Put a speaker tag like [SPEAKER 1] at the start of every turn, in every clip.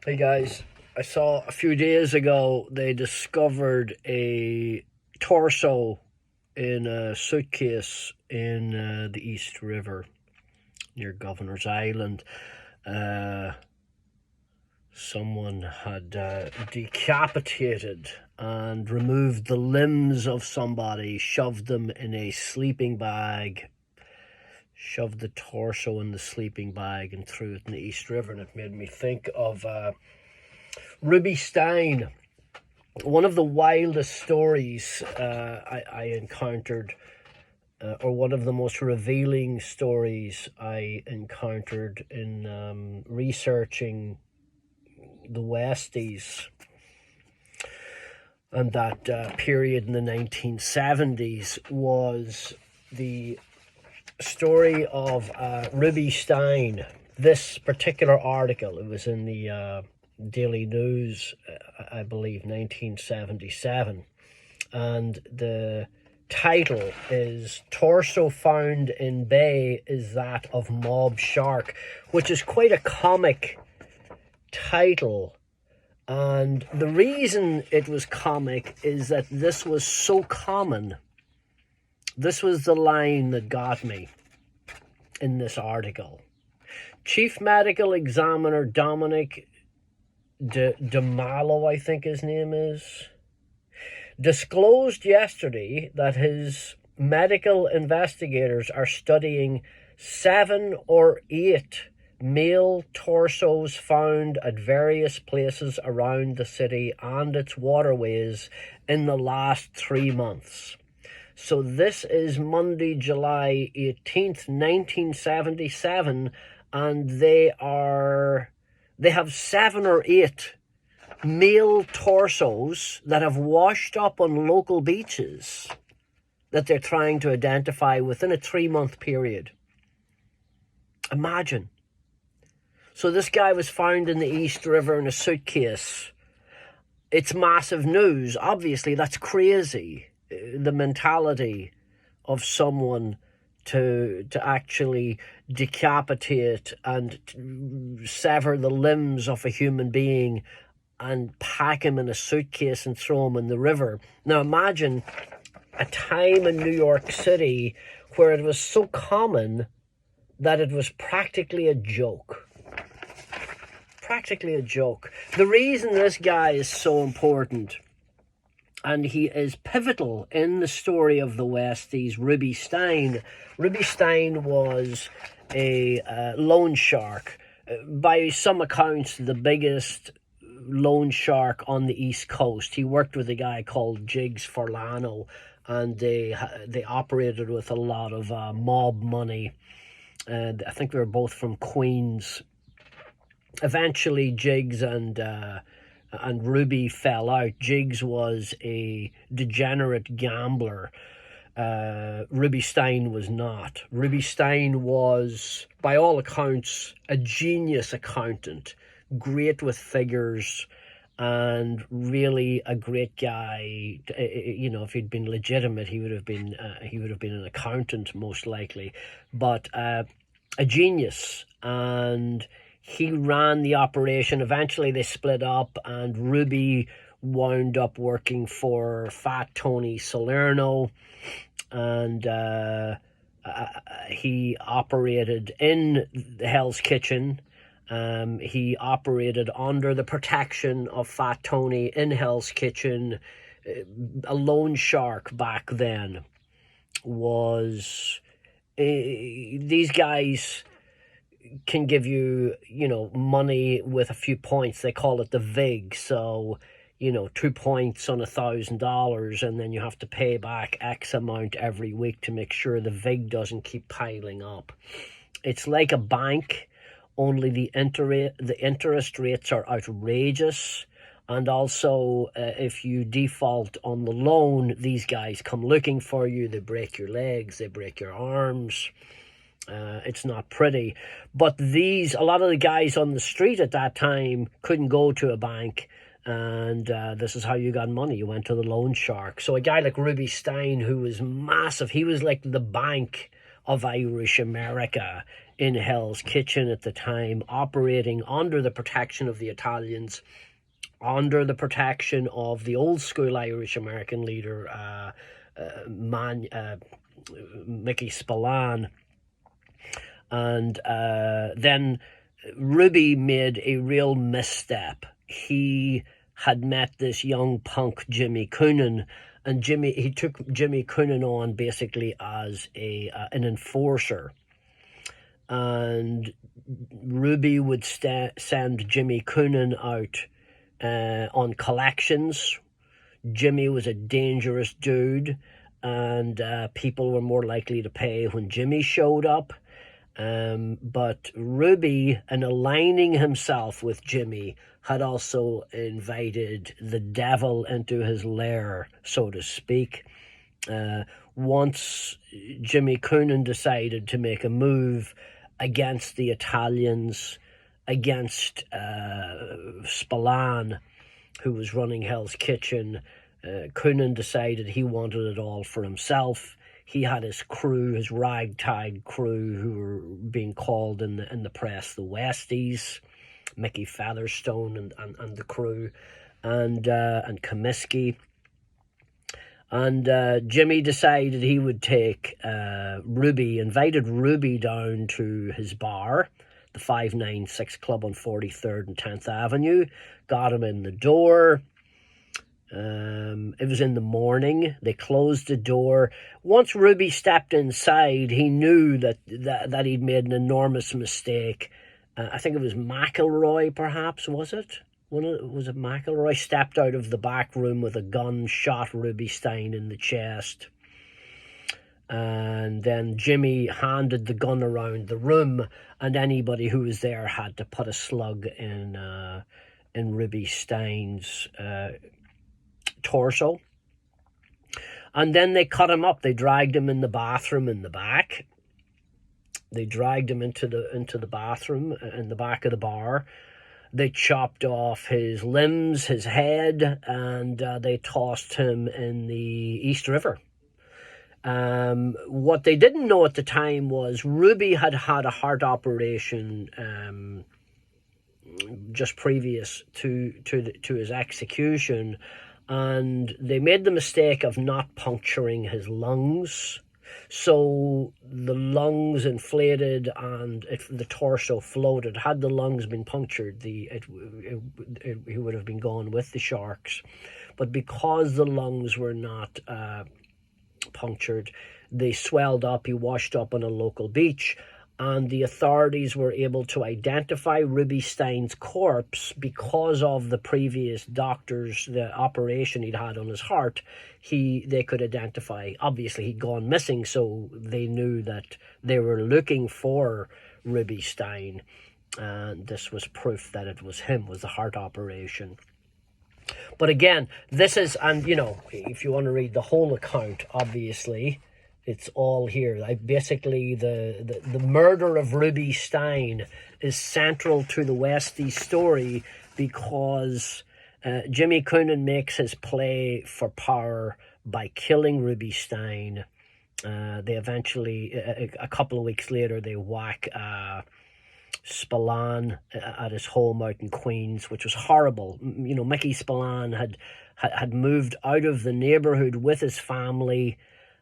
[SPEAKER 1] Hey guys, I saw a few days ago they discovered a torso in a suitcase in the East River near Governor's Island. Uh, Someone had decapitated and removed the limbs of somebody, shoved them in a sleeping bag, shoved the torso in the sleeping bag, and threw it in the East River. And it made me think of Ruby Stein. One of the wildest stories I encountered, or one of the most revealing stories I encountered in researching the Westies and that period in the 1970s, was the story of Ruby Stein. This particular article, it was in the Daily News, I believe, 1977, and the title is "Torso Found in Bay is That of Mob Shark," which is quite a comic title. And the reason it was comic is that this was so common. This was the line that got me in this article. Chief Medical Examiner Dominic DeMallo, I think his name is, disclosed yesterday that his medical investigators are studying 7 or 8 male torsos found at various places around the city and its waterways in the last 3 months. So this is Monday, July 18th, 1977, and they have 7 or 8 male torsos that have washed up on local beaches that they're trying to identify within a 3-month period. Imagine. So this guy was found in the East River in a suitcase. It's massive news. Obviously, that's crazy. The mentality of someone to actually decapitate and sever the limbs of a human being and pack him in a suitcase and throw him in the river. Now imagine a time in New York City where it was so common that it was practically a joke. Practically a joke. The reason this guy is so important, and he is pivotal in the story of the Westies, Ruby Stein. Ruby Stein was a loan shark. By some accounts, the biggest loan shark on the East Coast. He worked with a guy called Jiggs Forlano, and they operated with a lot of mob money. I think they were both from Queens. Eventually, Jiggs and Ruby fell out. Jiggs was a degenerate gambler. Ruby Stein was not. Ruby Stein was, by all accounts, a genius accountant, great with figures, and really a great guy. You know, if he'd been legitimate, he would have been an accountant most likely, but a genius. And he ran the operation. Eventually they split up, and Ruby wound up working for Fat Tony Salerno, and he operated in Hell's Kitchen. He operated under the protection of Fat Tony in Hell's Kitchen. A loan shark back then was... these guys can give you, money with a few points. They call it the VIG. So, 2 points on $1,000, and then you have to pay back X amount every week to make sure the VIG doesn't keep piling up. It's like a bank, only the interest rates are outrageous. And also, if you default on the loan, these guys come looking for you. They break your legs, they break your arms. It's not pretty. But a lot of the guys on the street at that time couldn't go to a bank, and this is how you got money. You went to the loan shark. So a guy like Ruby Stein, who was massive, he was like the bank of Irish America. in Hell's Kitchen at the time, operating under the protection of the Italians, under the protection of the old school Irish American leader, Mickey Spillane. And then Ruby made a real misstep. He had met this young punk Jimmy Coonan, and he took Jimmy Coonan on basically as an enforcer. And Ruby would send Jimmy Coonan out on collections. Jimmy was a dangerous dude, and people were more likely to pay when Jimmy showed up. But Ruby, in aligning himself with Jimmy, had also invited the devil into his lair, so to speak. Once Jimmy Coonan decided to make a move against the Italians, against Spillane, who was running Hell's Kitchen, Coonan decided he wanted it all for himself. He had his crew, his ragtag crew, who were being called in the press the Westies, Mickey Featherstone and the crew, and Comiskey. And Jimmy decided he would take invited Ruby down to his bar, the 596 Club on 43rd and 10th Avenue, got him in the door. It was in the morning. They closed the door. Once Ruby stepped inside, he knew that he'd made an enormous mistake. I think it was McElroy, perhaps, was it? Was it McElroy? Stepped out of the back room with a gun, shot Ruby Stein in the chest. And then Jimmy handed the gun around the room, and anybody who was there had to put a slug in Ruby Stein's torso. And then they cut him up. They dragged him in the bathroom in the back. They dragged him into the bathroom in the back of the bar. They chopped off his limbs, his head, and they tossed him in the East River. What they didn't know at the time was Ruby had had a heart operation just previous to his execution, and they made the mistake of not puncturing his lungs. So the lungs inflated and the torso floated. Had the lungs been punctured, he would have been gone with the sharks. But because the lungs were not punctured, they swelled up. He washed up on a local beach, and the authorities were able to identify Ruby Stein's corpse because of the previous the operation he'd had on his heart. They could identify, obviously he'd gone missing, so they knew that they were looking for Ruby Stein, and this was proof that it was him, was the heart operation. But again, this is, and if you want to read the whole account, obviously it's all here. Basically, the murder of Ruby Stein is central to the Westies story because Jimmy Coonan makes his play for power by killing Ruby Stein. They eventually, a couple of weeks later, they whack Spillane at his home out in Queens, which was horrible. Mickey Spillane had moved out of the neighborhood with his family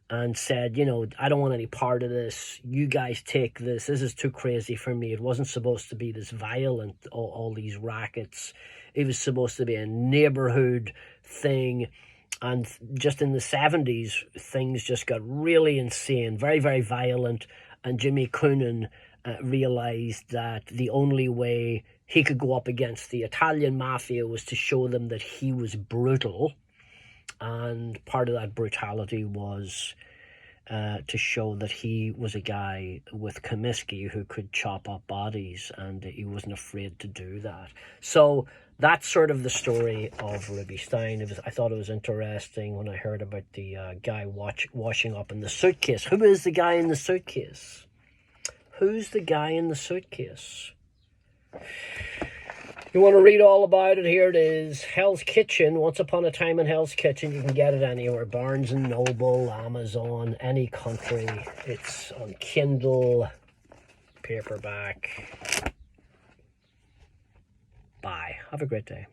[SPEAKER 1] and said, I don't want any part of this. You guys take this. This is too crazy for me. It wasn't supposed to be this violent, all these rackets. It was supposed to be a neighborhood thing. And just in the 70s, things just got really insane, very, very violent. And Jimmy Coonan realized that the only way he could go up against the Italian mafia was to show them that he was brutal. And part of that brutality was to show that he was a guy with Comiskey who could chop up bodies, and he wasn't afraid to do that. So that's sort of the story of Ruby Stein. I thought it was interesting when I heard about the guy washing up in the suitcase. Who is the guy in the suitcase? Who's the guy in the suitcase? You want to read all about it, here it is. Hell's Kitchen, Once Upon a Time in Hell's Kitchen. You can get it anywhere. Barnes & Noble, Amazon, any country. It's on Kindle, paperback. Bye. Have a great day.